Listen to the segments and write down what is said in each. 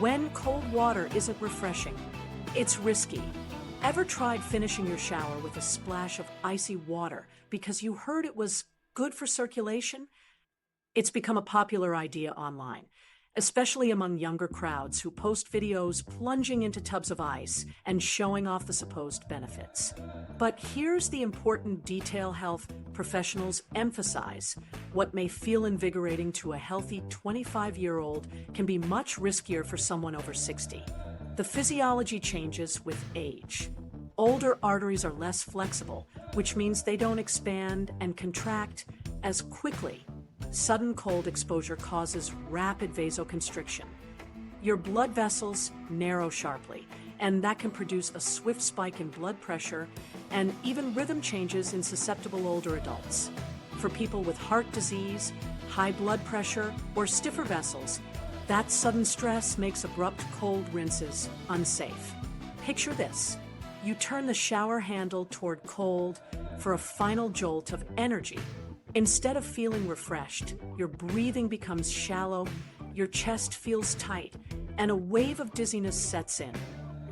When cold water isn't refreshing, it's risky. Ever tried finishing your shower with a splash of icy water because you heard it was good for circulation? It's become a popular idea online, especially among younger crowds who post videos plunging into tubs of ice and showing off the supposed benefits. But here's the important detail: health professionals emphasize what may feel invigorating to a healthy 25-year-old can be much riskier for someone over 60. The physiology changes with age. Older arteries are less flexible, which means they don't expand and contract as quickly. Sudden cold exposure causes rapid vasoconstriction. Your blood vessels narrow sharply, and that can produce a swift spike in blood pressure and even rhythm changes in susceptible older adults. For people with heart disease, high blood pressure, or stiffer vessels, that sudden stress makes abrupt cold rinses unsafe. Picture this. You turn the shower handle toward cold for a final jolt of energy. Instead of feeling refreshed, your breathing becomes shallow, your chest feels tight, and a wave of dizziness sets in.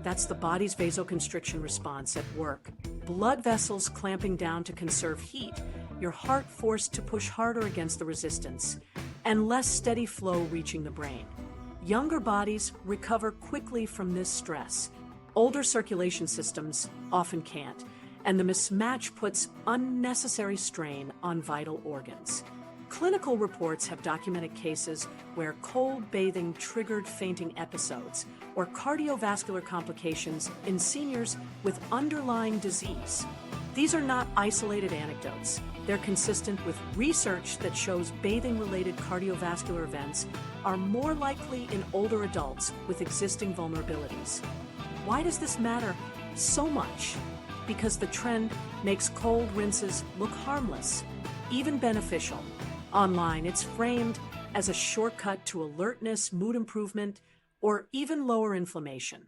That's the body's vasoconstriction response at work. Blood vessels clamping down to conserve heat, your heart forced to push harder against the resistance, and less steady flow reaching the brain. Younger bodies recover quickly from this stress. Older circulation systems often can't, and the mismatch puts unnecessary strain on vital organs. Clinical reports have documented cases where cold bathing triggered fainting episodes or cardiovascular complications in seniors with underlying disease. These are not isolated anecdotes. They're consistent with research that shows bathing-related cardiovascular events are more likely in older adults with existing vulnerabilities. Why does this matter so much? Because the trend makes cold rinses look harmless, even beneficial. Online, it's framed as a shortcut to alertness, mood improvement, or even lower inflammation.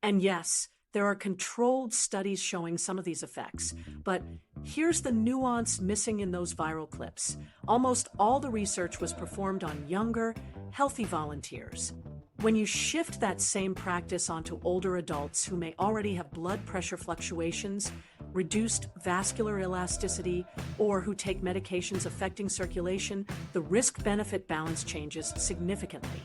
And yes, there are controlled studies showing some of these effects, but here's the nuance missing in those viral clips. Almost all the research was performed on younger, healthy volunteers. When you shift that same practice onto older adults who may already have blood pressure fluctuations, reduced vascular elasticity, or who take medications affecting circulation, the risk-benefit balance changes significantly.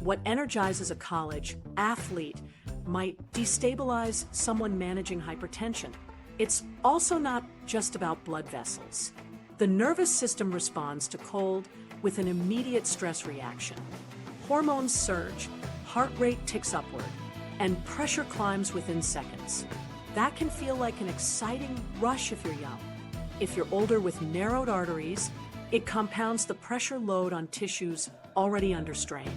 What energizes a college athlete might destabilize someone managing hypertension. It's also not just about blood vessels. The nervous system responds to cold with an immediate stress reaction. Hormones surge, heart rate ticks upward, and pressure climbs within seconds. That can feel like an exciting rush if you're young. If you're older with narrowed arteries, it compounds the pressure load on tissues already under strain.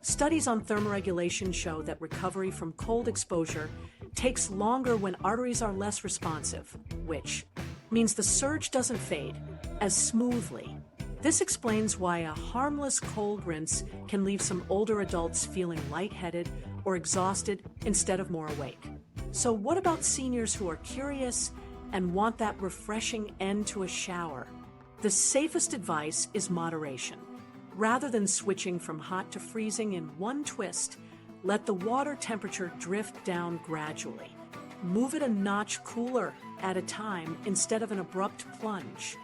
Studies on thermoregulation show that recovery from cold exposure takes longer when arteries are less responsive, which means the surge doesn't fade as smoothly. This explains why a harmless cold rinse can leave some older adults feeling lightheaded or exhausted instead of more awake. So what about seniors who are curious and want that refreshing end to a shower? The safest advice is moderation. Rather than switching from hot to freezing in one twist, let the water temperature drift down gradually. Move it a notch cooler at a time instead of an abrupt plunge.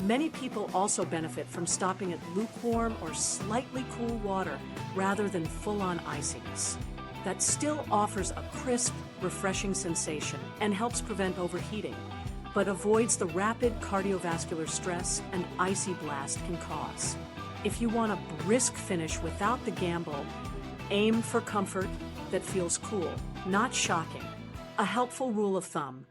Many people also benefit from stopping at lukewarm or slightly cool water rather than full-on iciness. That still offers a crisp, refreshing sensation and helps prevent overheating, but avoids the rapid cardiovascular stress an icy blast can cause. If you want a brisk finish without the gamble, aim for comfort that feels cool, not shocking. A helpful rule of thumb: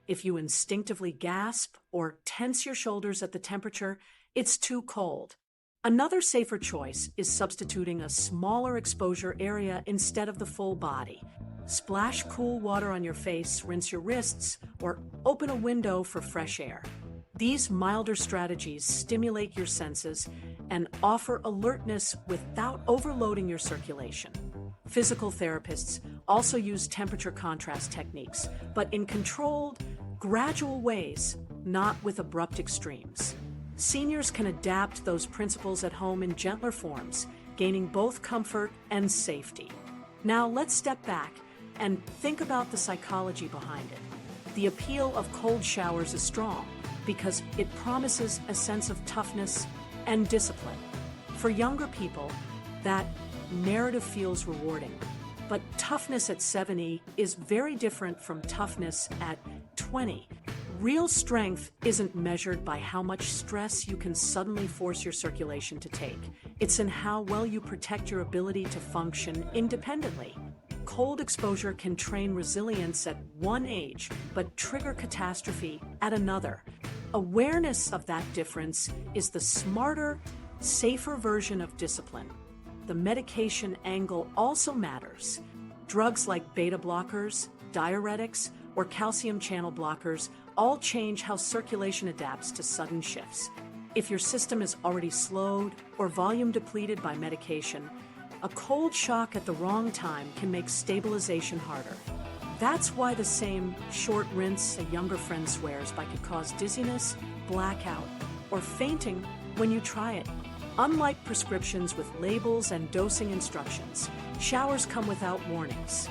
if you instinctively gasp or tense your shoulders at the temperature, it's too cold. Another safer choice is substituting a smaller exposure area instead of the full body. Splash cool water on your face, rinse your wrists, or open a window for fresh air. These milder strategies stimulate your senses and offer alertness without overloading your circulation. Physical therapists also use temperature contrast techniques, but in controlled, gradual ways, not with abrupt extremes. Seniors can adapt those principles at home in gentler forms, gaining both comfort and safety. Now let's step back and think about the psychology behind it. The appeal of cold showers is strong because it promises a sense of toughness and discipline. For younger people, that narrative feels rewarding. But toughness at 70 is very different from toughness at 20. Real strength isn't measured by how much stress you can suddenly force your circulation to take. It's in how well you protect your ability to function independently. Cold exposure can train resilience at one age, but trigger catastrophe at another. Awareness of that difference is the smarter, safer version of discipline. The medication angle also matters. Drugs like beta blockers, diuretics, or calcium channel blockers all change how circulation adapts to sudden shifts. If your system is already slowed or volume depleted by medication, a cold shock at the wrong time can make stabilization harder. That's why the same short rinse a younger friend swears by could cause dizziness, blackout, or fainting when you try it. Unlike prescriptions with labels and dosing instructions, showers come without warnings.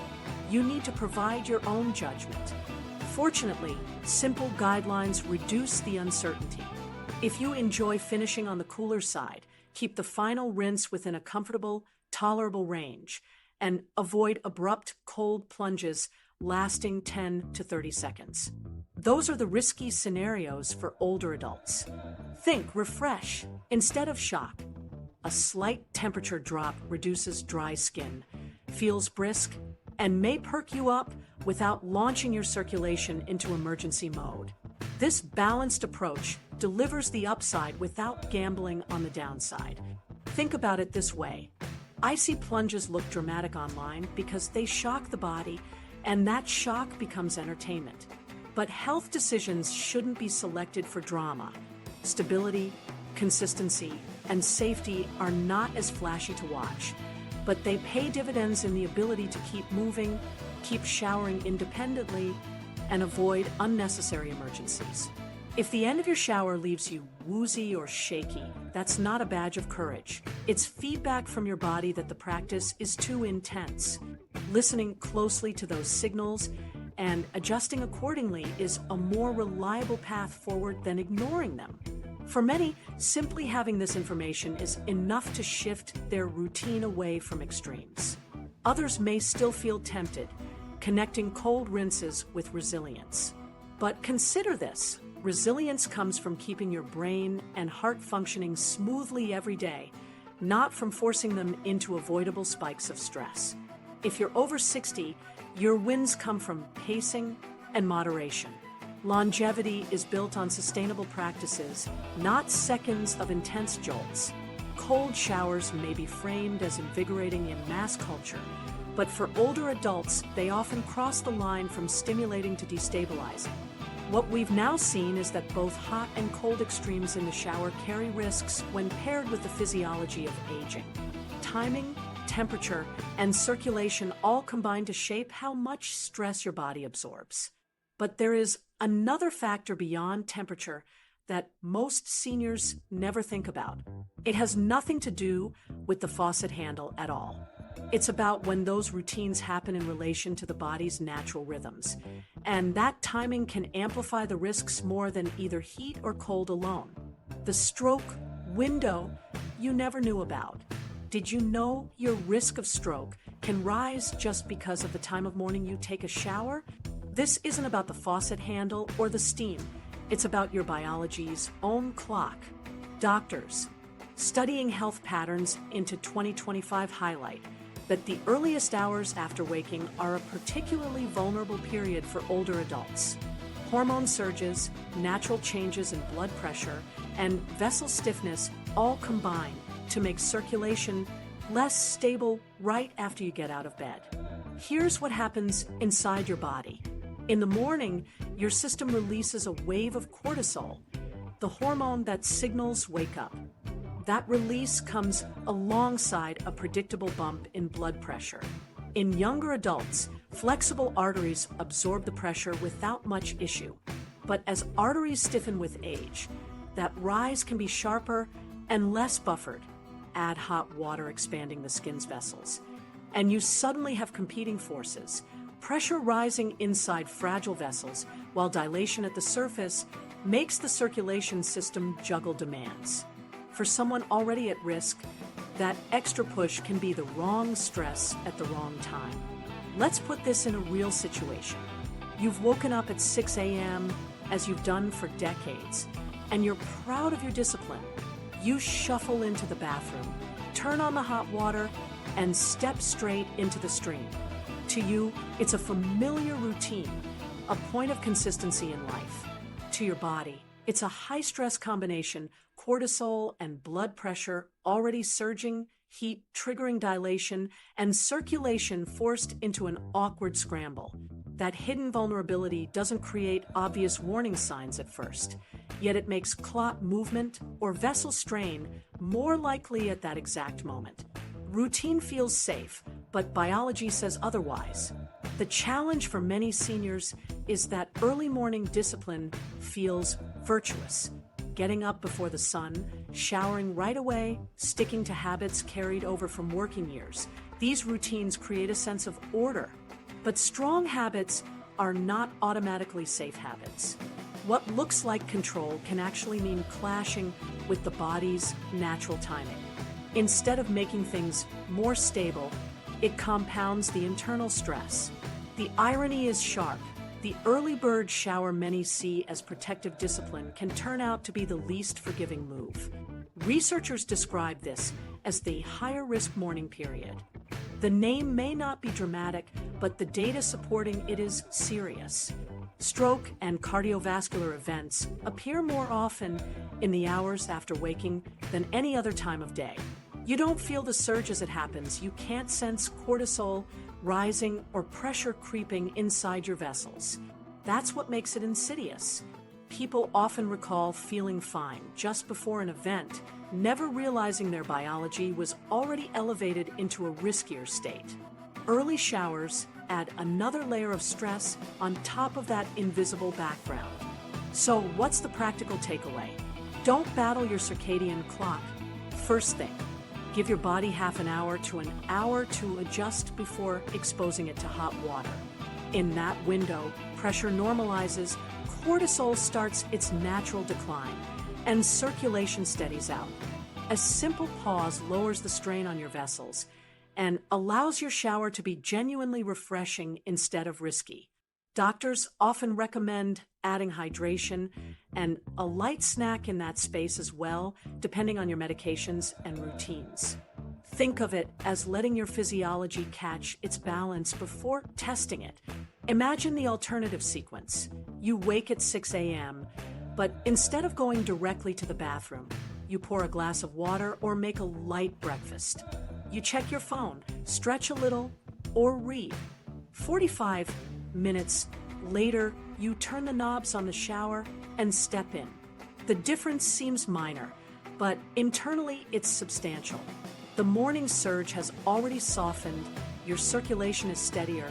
You need to provide your own judgment. Fortunately, simple guidelines reduce the uncertainty. If you enjoy finishing on the cooler side, keep the final rinse within a comfortable, tolerable range, and avoid abrupt cold plunges lasting 10 to 30 seconds. Those are the risky scenarios for older adults. Think refresh instead of shock. A slight temperature drop reduces dry skin, feels brisk, and may perk you up without launching your circulation into emergency mode. This balanced approach delivers the upside without gambling on the downside. Think about it this way. Icy plunges look dramatic online because they shock the body, and that shock becomes entertainment. But health decisions shouldn't be selected for drama. Stability, consistency, and safety are not as flashy to watch, but they pay dividends in the ability to keep moving, keep showering independently, and avoid unnecessary emergencies. If the end of your shower leaves you woozy or shaky, that's not a badge of courage. It's feedback from your body that the practice is too intense. Listening closely to those signals and adjusting accordingly is a more reliable path forward than ignoring them. For many, simply having this information is enough to shift their routine away from extremes. Others may still feel tempted, connecting cold rinses with resilience. But consider this. Resilience comes from keeping your brain and heart functioning smoothly every day, not from forcing them into avoidable spikes of stress. If you're over 60, your wins come from pacing and moderation. Longevity is built on sustainable practices, not seconds of intense jolts. Cold showers may be framed as invigorating in mass culture, but for older adults, they often cross the line from stimulating to destabilizing. What we've now seen is that both hot and cold extremes in the shower carry risks when paired with the physiology of aging. Timing, temperature, and circulation all combine to shape how much stress your body absorbs. But there is another factor beyond temperature that most seniors never think about. It has nothing to do with the faucet handle at all. It's about when those routines happen in relation to the body's natural rhythms. And that timing can amplify the risks more than either heat or cold alone. The stroke window you never knew about. Did you know your risk of stroke can rise just because of the time of morning you take a shower? This isn't about the faucet handle or the steam. It's about your biology's own clock. Doctors studying health patterns into 2025 highlight that the earliest hours after waking are a particularly vulnerable period for older adults. Hormone surges, natural changes in blood pressure, and vessel stiffness all combine to make circulation less stable right after you get out of bed. Here's what happens inside your body. In the morning, your system releases a wave of cortisol, the hormone that signals wake up. That release comes alongside a predictable bump in blood pressure. In younger adults, flexible arteries absorb the pressure without much issue. But as arteries stiffen with age, that rise can be sharper and less buffered. Add hot water expanding the skin's vessels. and you suddenly have competing forces. Pressure rising inside fragile vessels, while dilation at the surface makes the circulation system juggle demands. For someone already at risk, that extra push can be the wrong stress at the wrong time. Let's put this in a real situation. You've woken up at 6 a.m., as you've done for decades, and you're proud of your discipline. You shuffle into the bathroom, turn on the hot water, and step straight into the stream. To you, it's a familiar routine, a point of consistency in life. To your body, it's a high-stress combination, cortisol and blood pressure already surging, heat triggering dilation, and circulation forced into an awkward scramble. That hidden vulnerability doesn't create obvious warning signs at first, yet it makes clot movement or vessel strain more likely at that exact moment. Routine feels safe, but biology says otherwise. The challenge for many seniors is that early morning discipline feels virtuous. Getting up before the sun, showering right away, sticking to habits carried over from working years. These routines create a sense of order. But strong habits are not automatically safe habits. What looks like control can actually mean clashing with the body's natural timing. Instead of making things more stable, it compounds the internal stress. The irony is sharp. The early bird shower many see as protective discipline can turn out to be the least forgiving move. Researchers describe this as the higher risk morning period. The name may not be dramatic, but the data supporting it is serious. Stroke and cardiovascular events appear more often in the hours after waking than any other time of day. You don't feel the surge as it happens. You can't sense cortisol rising or pressure creeping inside your vessels. That's what makes it insidious. People often recall feeling fine just before an event, never realizing their biology was already elevated into a riskier state. Early showers add another layer of stress on top of that invisible background. So what's the practical takeaway? Don't battle your circadian clock. First thing, give your body half an hour to an hour to adjust before exposing it to hot water. In that window, pressure normalizes, cortisol starts its natural decline, and circulation steadies out. A simple pause lowers the strain on your vessels and allows your shower to be genuinely refreshing instead of risky. Doctors often recommend adding hydration and a light snack in that space as well, depending on your medications and routines. Think of it as letting your physiology catch its balance before testing it. Imagine the alternative sequence. You wake at 6 a.m., but instead of going directly to the bathroom, you pour a glass of water or make a light breakfast. You check your phone, stretch a little, or read. 45 minutes later, you turn the knobs on the shower and step in. The difference seems minor, but internally it's substantial. The morning surge has already softened, your circulation is steadier,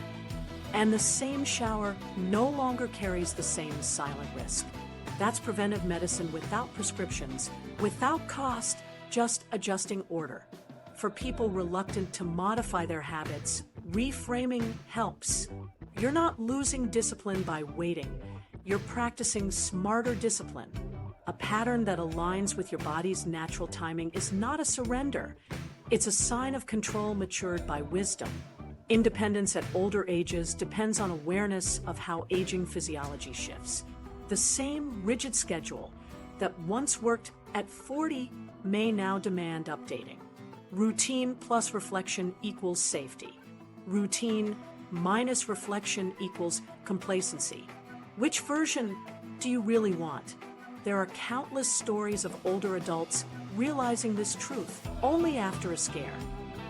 and the same shower no longer carries the same silent risk. That's preventive medicine without prescriptions, without cost, just adjusting order. For people reluctant to modify their habits, reframing helps. You're not losing discipline by waiting. You're practicing smarter discipline. A pattern that aligns with your body's natural timing is not a surrender. It's a sign of control matured by wisdom. Independence at older ages depends on awareness of how aging physiology shifts. The same rigid schedule that once worked at 40 may now demand updating. Routine plus reflection equals safety. Routine minus reflection equals complacency. Which version do you really want? There are countless stories of older adults realizing this truth only after a scare.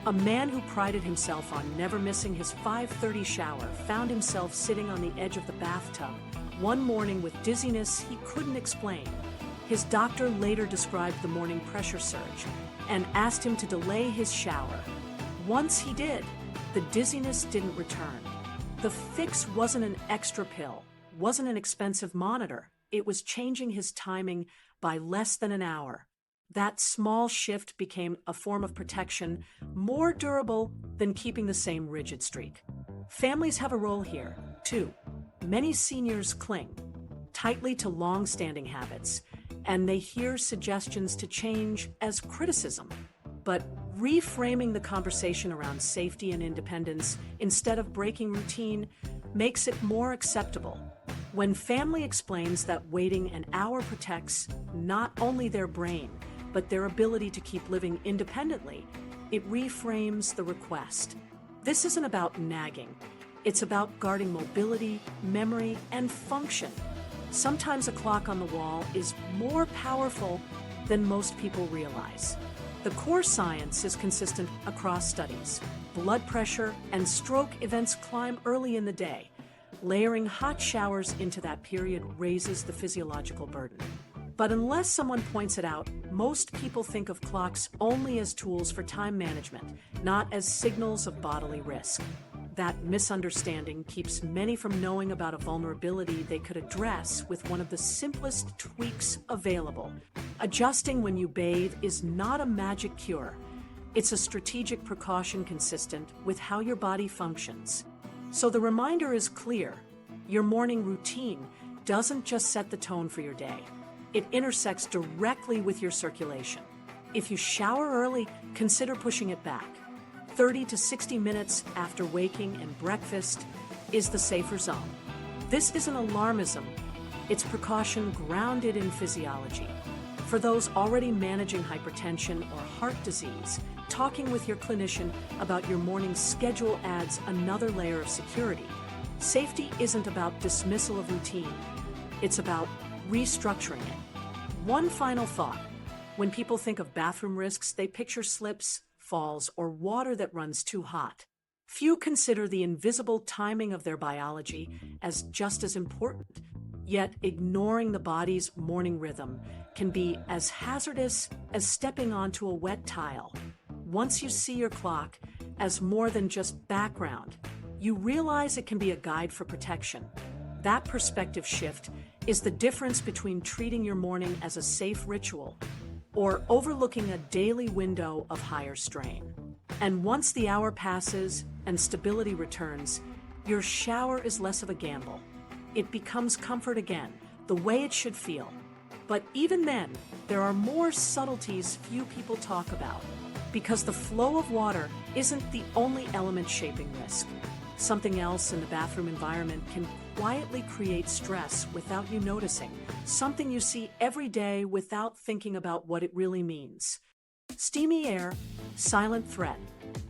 A man who prided himself on never missing his 5:30 shower found himself sitting on the edge of the bathtub one morning with dizziness he couldn't explain. His doctor later described the morning pressure surge and asked him to delay his shower. Once he did, the dizziness didn't return. The fix wasn't an extra pill, wasn't an expensive monitor. It was changing his timing by less than an hour. That small shift became a form of protection more durable than keeping the same rigid streak. Families have a role here, too. Many seniors cling tightly to long-standing habits, and they hear suggestions to change as criticism. But reframing the conversation around safety and independence instead of breaking routine makes it more acceptable. When family explains that waiting an hour protects not only their brain, but their ability to keep living independently, it reframes the request. This isn't about nagging. It's about guarding mobility, memory, and function. Sometimes a clock on the wall is more powerful than most people realize. The core science is consistent across studies. Blood pressure and stroke events climb early in the day. Layering hot showers into that period raises the physiological burden. But unless someone points it out, most people think of clocks only as tools for time management, not as signals of bodily risk. That misunderstanding keeps many from knowing about a vulnerability they could address with one of the simplest tweaks available. Adjusting when you bathe is not a magic cure. It's a strategic precaution consistent with how your body functions. So the reminder is clear. Your morning routine doesn't just set the tone for your day. It intersects directly with your circulation. If you shower early, consider pushing it back. 30 to 60 minutes after waking and breakfast is the safer zone. This isn't alarmism. It's precaution grounded in physiology. For those already managing hypertension or heart disease, talking with your clinician about your morning schedule adds another layer of security. Safety isn't about dismissal of routine. It's about restructuring it. One final thought. When people think of bathroom risks, they picture slips, falls, or water that runs too hot. Few consider the invisible timing of their biology as just as important. Yet ignoring the body's morning rhythm can be as hazardous as stepping onto a wet tile. Once you see your clock as more than just background, you realize it can be a guide for protection. That perspective shift is the difference between treating your morning as a safe ritual or overlooking a daily window of higher strain. And once the hour passes and stability returns, your shower is less of a gamble. It becomes comfort again, the way it should feel. But even then, there are more subtleties few people talk about, because the flow of water isn't the only element shaping risk. Something else in the bathroom environment can quietly create stress without you noticing, something you see every day without thinking about what it really means. Steamy air, silent threat.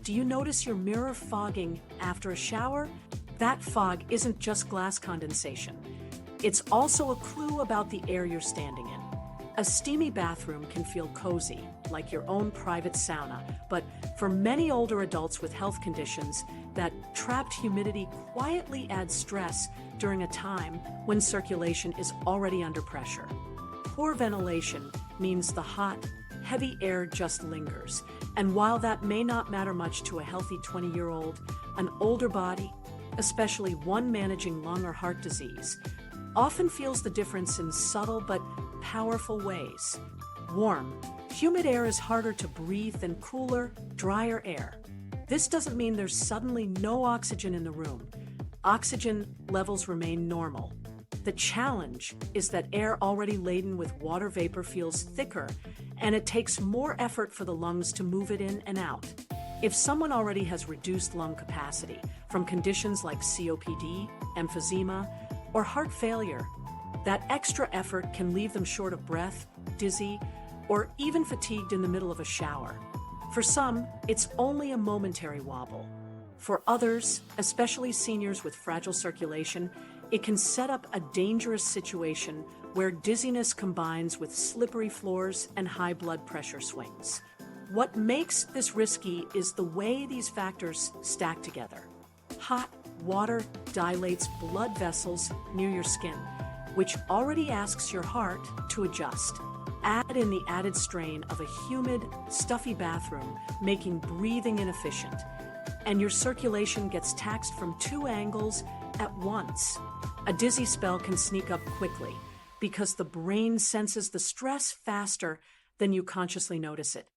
Do you notice your mirror fogging after a shower? That fog isn't just glass condensation. It's also a clue about the air you're standing in. A steamy bathroom can feel cozy, like your own private sauna, but for many older adults with health conditions, that trapped humidity quietly adds stress during a time when circulation is already under pressure. Poor ventilation means the hot, heavy air just lingers, and while that may not matter much to a healthy 20-year-old, an older body, especially one managing lung or heart disease, often feels the difference in subtle but powerful ways. Warm, humid air is harder to breathe than cooler, drier air. This doesn't mean there's suddenly no oxygen in the room. Oxygen levels remain normal. The challenge is that air already laden with water vapor feels thicker, and it takes more effort for the lungs to move it in and out. If someone already has reduced lung capacity from conditions like COPD, emphysema, or heart failure, that extra effort can leave them short of breath, dizzy, or even fatigued in the middle of a shower. For some, it's only a momentary wobble. For others, especially seniors with fragile circulation, it can set up a dangerous situation where dizziness combines with slippery floors and high blood pressure swings. What makes this risky is the way these factors stack together. Hot water dilates blood vessels near your skin, which already asks your heart to adjust. Add in the added strain of a humid, stuffy bathroom, making breathing inefficient, and your circulation gets taxed from two angles at once. A dizzy spell can sneak up quickly because the brain senses the stress faster then you consciously notice it.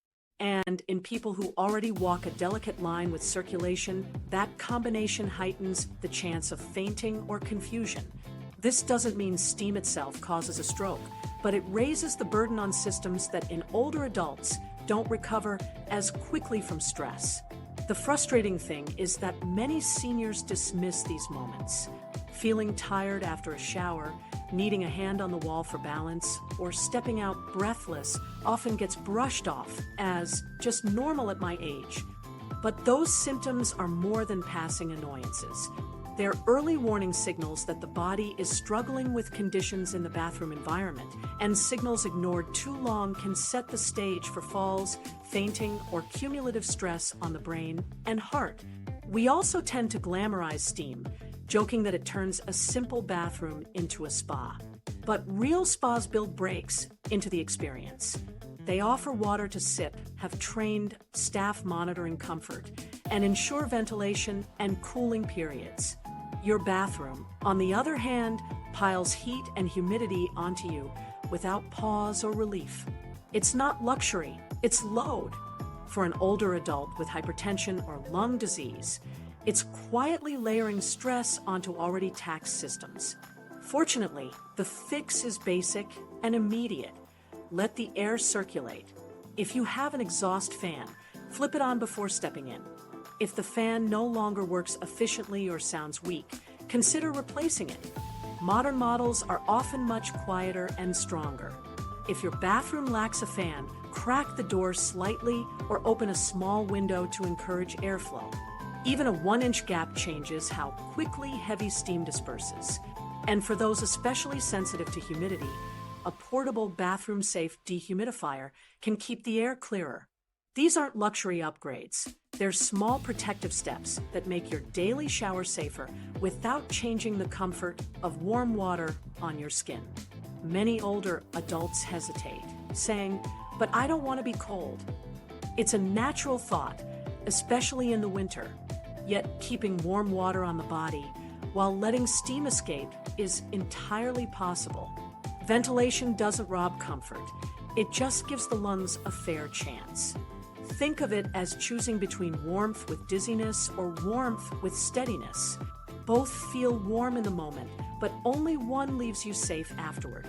And in people who already walk a delicate line with circulation, that combination heightens the chance of fainting or confusion. This doesn't mean steam itself causes a stroke, but it raises the burden on systems that in older adults don't recover as quickly from stress. The frustrating thing is that many seniors dismiss these moments. Feeling tired after a shower, needing a hand on the wall for balance, or stepping out breathless often gets brushed off as just normal at my age. But those symptoms are more than passing annoyances. They're early warning signals that the body is struggling with conditions in the bathroom environment, and signals ignored too long can set the stage for falls, fainting, or cumulative stress on the brain and heart. We also tend to glamorize steam, joking that it turns a simple bathroom into a spa. But real spas build breaks into the experience. They offer water to sip, have trained staff monitoring comfort, and ensure ventilation and cooling periods. Your bathroom, on the other hand, piles heat and humidity onto you without pause or relief. It's not luxury, it's load. For an older adult with hypertension or lung disease, it's quietly layering stress onto already taxed systems. Fortunately, the fix is basic and immediate. Let the air circulate. If you have an exhaust fan, flip it on before stepping in. If the fan no longer works efficiently or sounds weak, consider replacing it. Modern models are often much quieter and stronger. If your bathroom lacks a fan, crack the door slightly or open a small window to encourage airflow. Even a 1-inch gap changes how quickly heavy steam disperses. And for those especially sensitive to humidity, a portable bathroom-safe dehumidifier can keep the air clearer. These aren't luxury upgrades. They're small protective steps that make your daily shower safer without changing the comfort of warm water on your skin. Many older adults hesitate, saying, "But I don't want to be cold." It's a natural thought, especially in the winter. Yet keeping warm water on the body while letting steam escape is entirely possible. Ventilation doesn't rob comfort. It just gives the lungs a fair chance. Think of it as choosing between warmth with dizziness or warmth with steadiness. Both feel warm in the moment, but only one leaves you safe afterward.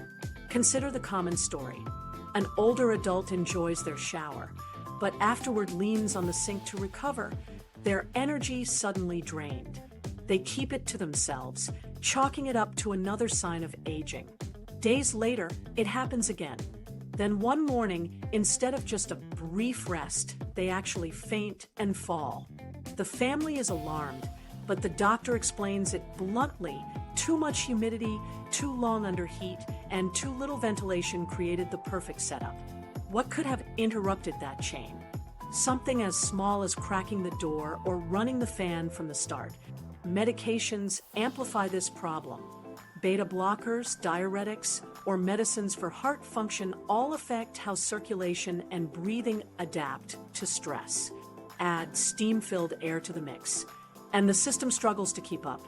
Consider the common story. An older adult enjoys their shower, but afterward leans on the sink to recover, their energy suddenly drained. They keep it to themselves, chalking it up to another sign of aging. Days later, it happens again. Then one morning, instead of just a brief rest, they actually faint and fall. The family is alarmed, but the doctor explains it bluntly. Too much humidity, too long under heat, and too little ventilation created the perfect setup. What could have interrupted that chain? Something as small as cracking the door or running the fan from the start. Medications amplify this problem. Beta blockers, diuretics, or medicines for heart function all affect how circulation and breathing adapt to stress. Add steam-filled air to the mix, and the system struggles to keep up.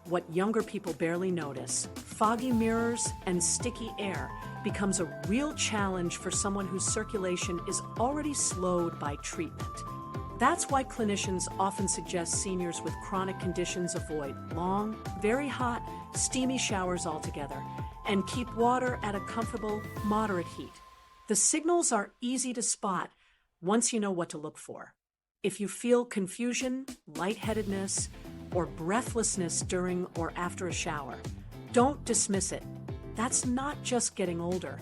What younger people barely notice, foggy mirrors and sticky air, becomes a real challenge for someone whose circulation is already slowed by treatment. That's why clinicians often suggest seniors with chronic conditions avoid long, very hot, steamy showers altogether and keep water at a comfortable, moderate heat. The signals are easy to spot once you know what to look for. If you feel confusion, lightheadedness, or breathlessness during or after a shower, don't dismiss it. That's not just getting older.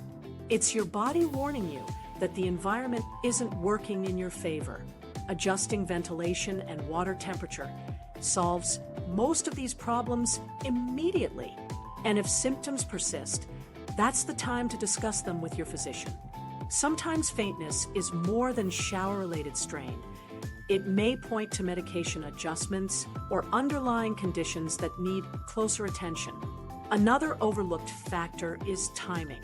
It's your body warning you that the environment isn't working in your favor. Adjusting ventilation and water temperature solves most of these problems immediately. And if symptoms persist, that's the time to discuss them with your physician. Sometimes faintness is more than shower-related strain. It may point to medication adjustments or underlying conditions that need closer attention. Another overlooked factor is timing.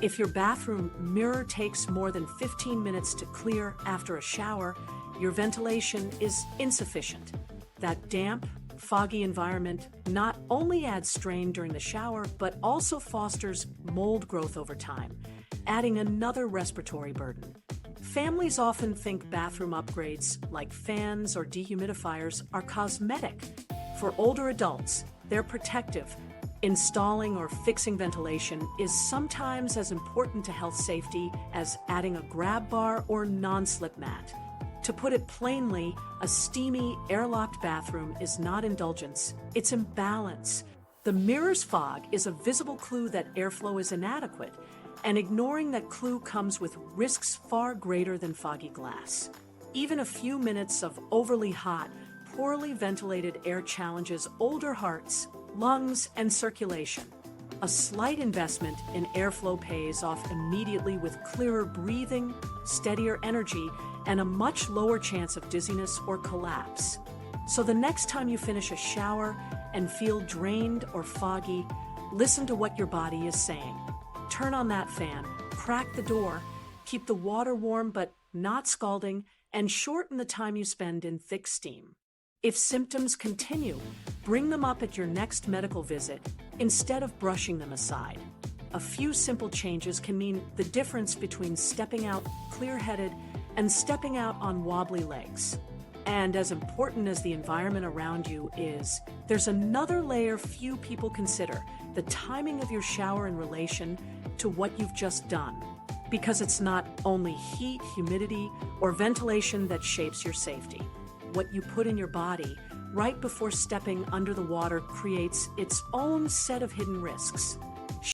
If your bathroom mirror takes more than 15 minutes to clear after a shower, your ventilation is insufficient. That damp, foggy environment not only adds strain during the shower, but also fosters mold growth over time. adding another respiratory burden. Families often think bathroom upgrades, like fans or dehumidifiers, are cosmetic. For older adults, they're protective. Installing or fixing ventilation is sometimes as important to health safety as adding a grab bar or non-slip mat. To put it plainly, a steamy, airlocked bathroom is not indulgence, it's imbalance. The mirror's fog is a visible clue that airflow is inadequate, and ignoring that clue comes with risks far greater than foggy glass. Even a few minutes of overly hot, poorly ventilated air challenges older hearts, lungs, and circulation. A slight investment in airflow pays off immediately with clearer breathing, steadier energy, and a much lower chance of dizziness or collapse. So the next time you finish a shower and feel drained or foggy, listen to what your body is saying. Turn on that fan, crack the door, keep the water warm but not scalding, and shorten the time you spend in thick steam. If symptoms continue, bring them up at your next medical visit instead of brushing them aside. A few simple changes can mean the difference between stepping out clear-headed and stepping out on wobbly legs. And as important as the environment around you is, there's another layer few people consider: the timing of your shower in relation to what you've just done. Because it's not only heat, humidity, or ventilation that shapes your safety. What you put in your body right before stepping under the water creates its own set of hidden risks.